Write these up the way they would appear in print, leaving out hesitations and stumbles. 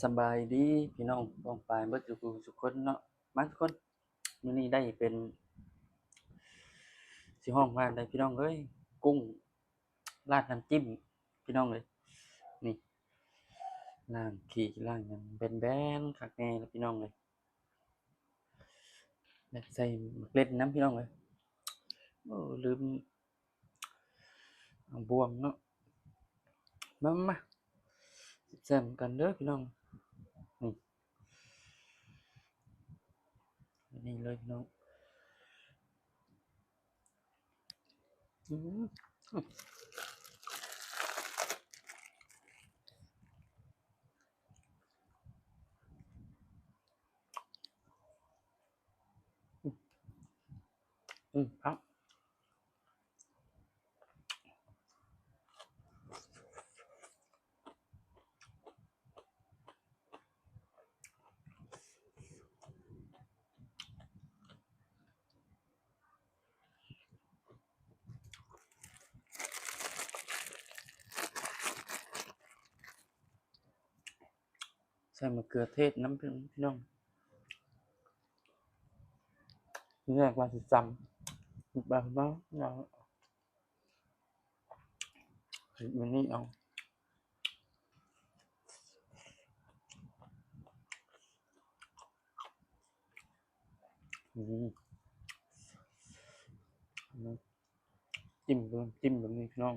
สำบายดีพี่น้องป้องปายเบิดทุกผู้ทุกคนเนาะมาทุกคนมื้อนี้ได้เป็นสิฮ้องว่าได้พี่น้องเอ้ยกุ้งราดน้ำจิ้มพี่น้องเอ้ยนี่ล้างขี้ล้างหยังแบนๆคักแน่เลยพี่น้องเอ้ยแล้วใส่มะเขือน้ำพี่น้องเอ้ยโอ้ลืมเอาบวงเนาะมาแซ่บกันเด้อพี่น้องนี่เลยพี่น้องอื้อครับใส่มะเขือเทศน้ำพี่น้องทีแรกว่าสิจำแบบว่าเราเฮ็ดมื้อนี้เอาอือจิ้มแบบนี้พี่น้อง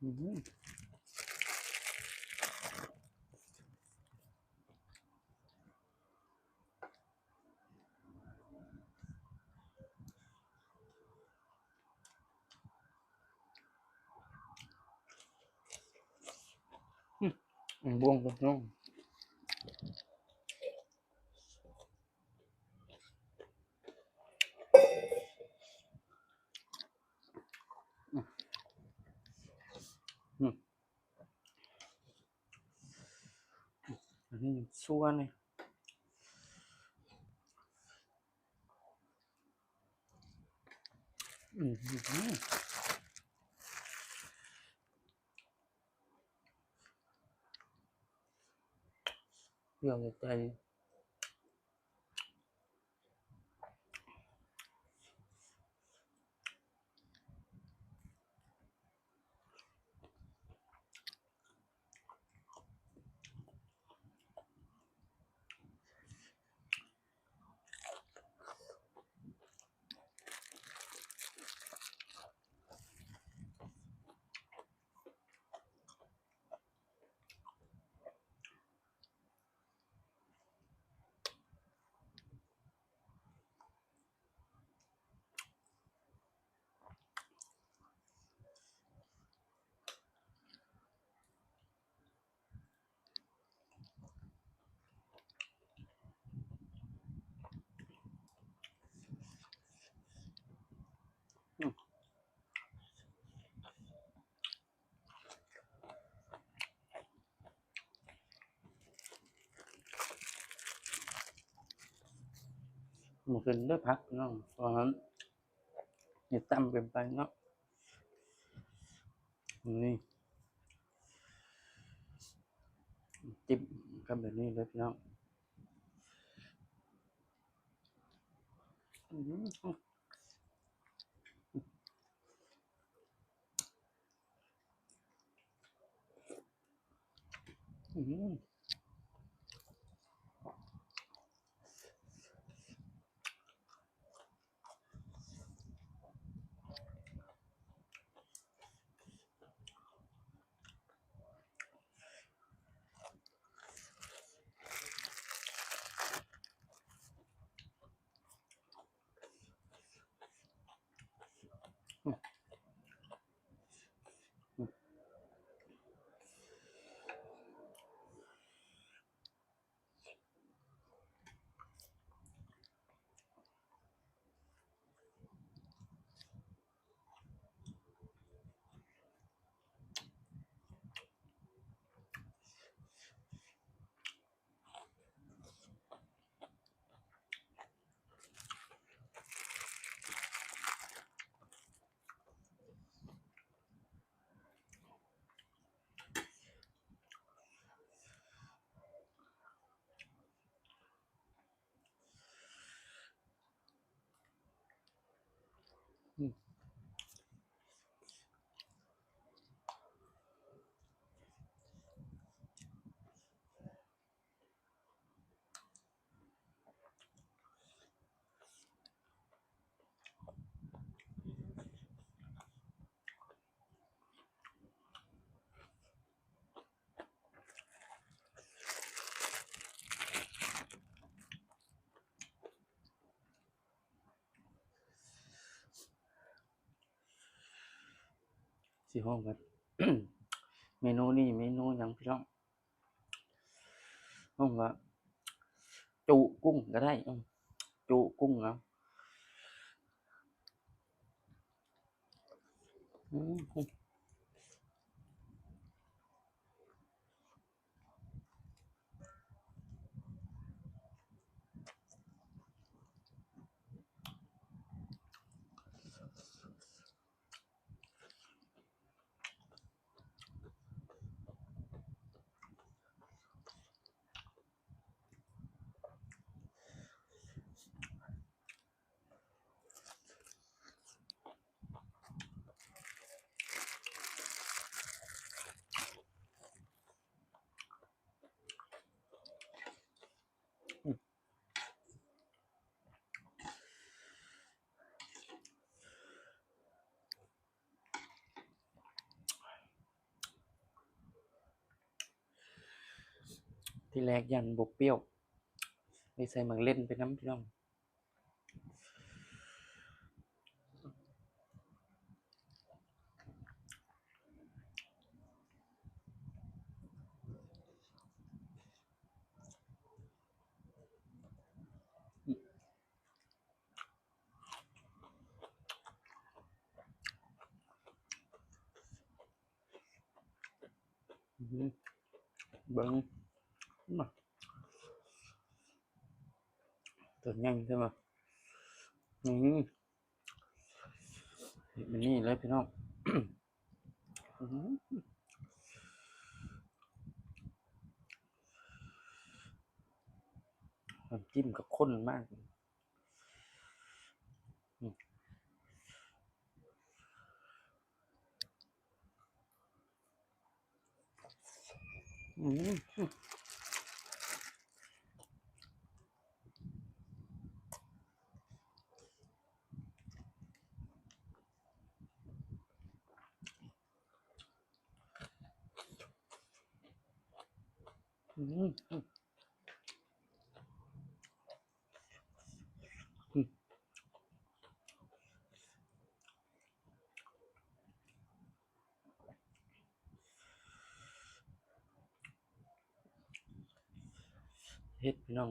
อื้อหือบวงพี่น้องอืออันนี้ซั่วนี่อื้อฮือเปรี้ยวในใจบ่กินเด้อผักพี่น้องเพราะงั้นอย่าตำเกินไปเนาะนี่จิ้มกันแบบนี้เลยพี่น้องอื้อฮืออื้อฮือ สิฮ้องกัน เมนูนี้เมนูหยังพี่น้องฮ้องว่าจุกุ้งก็ได้จุกุ้งเนาะที่แรกยันบ่เปรี้ยวเลยใส่หมักเล่นไปนำพี่น้องเบิ่งมาตัวใหญ่ใช่บ่เฮ็ดแบบนี้เลยพี่น้อง น้ำจิ้มก็ข้นมากเฮ็ดพี่น้อง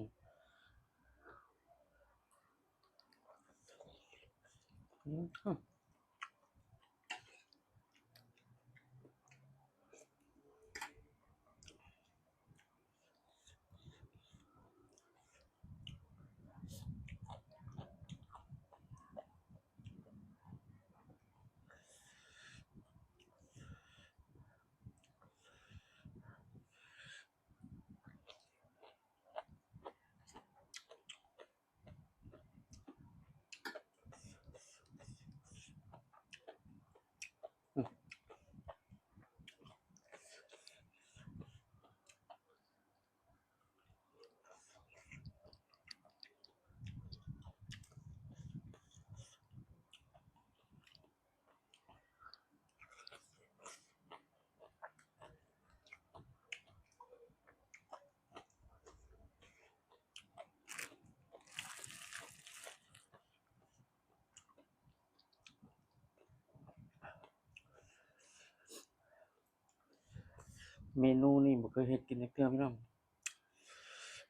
เมนูนี้บ่เคยเฮ็ดกินจักเทื่อพี่น้อง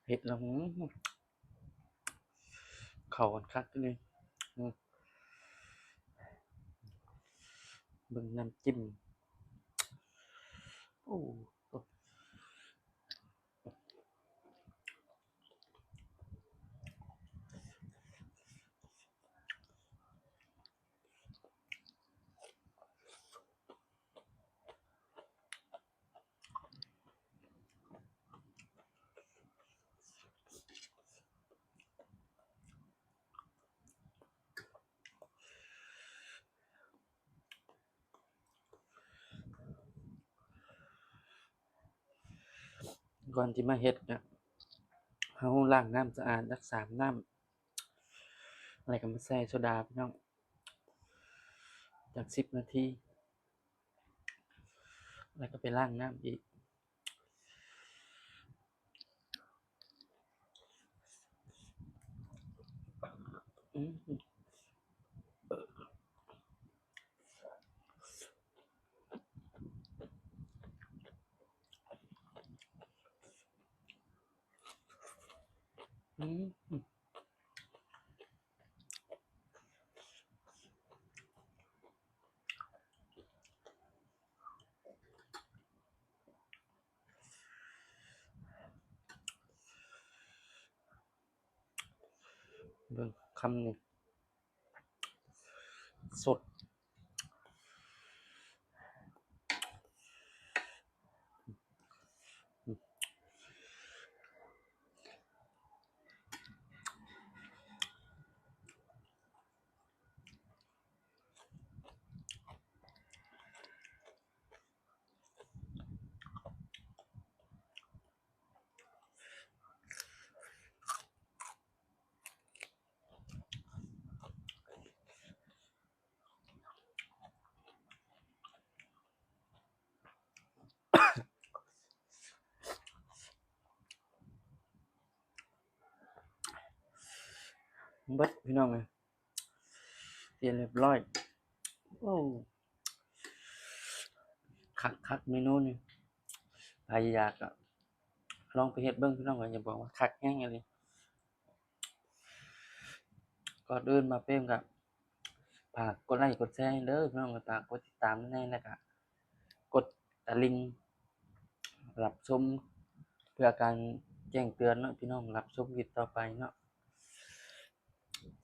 เฮ็ดแล้วเข้ากันคักเลยเบิ่งน้ำจิ้มโอ้ก่อนสิมาเฮ็ดน่ะเฮาล้างน้ำสะอาดสัก3น้ำแล้วก็มาใส่โซดาพี่น้องจัก10นาทีแล้วก็ไปล้างน้ำอีก อืมเบิ่งคำนี้สดเบิดพี่น้องเลยเสร็จเรียบร้อยโอ้คักเมนูนี้ใครอยากอะลองไปเฮ็ดเบิ่งพี่น้องเอ้ยอย่าบอกว่าคักแฮงอีหลีก่อนอื่นมาเฟรมก็ฝากกดไลค์กดแชร์ให้เด้อพี่น้องเอ้ยฝากกดติดตามนำแหน่แล้วก็กดกระลิ่งรับชมเพื่อการแจ้งเตือนเนาะพี่น้องรับชมคลิปต่อไปเนาะ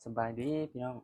สบายดีพี่น้อง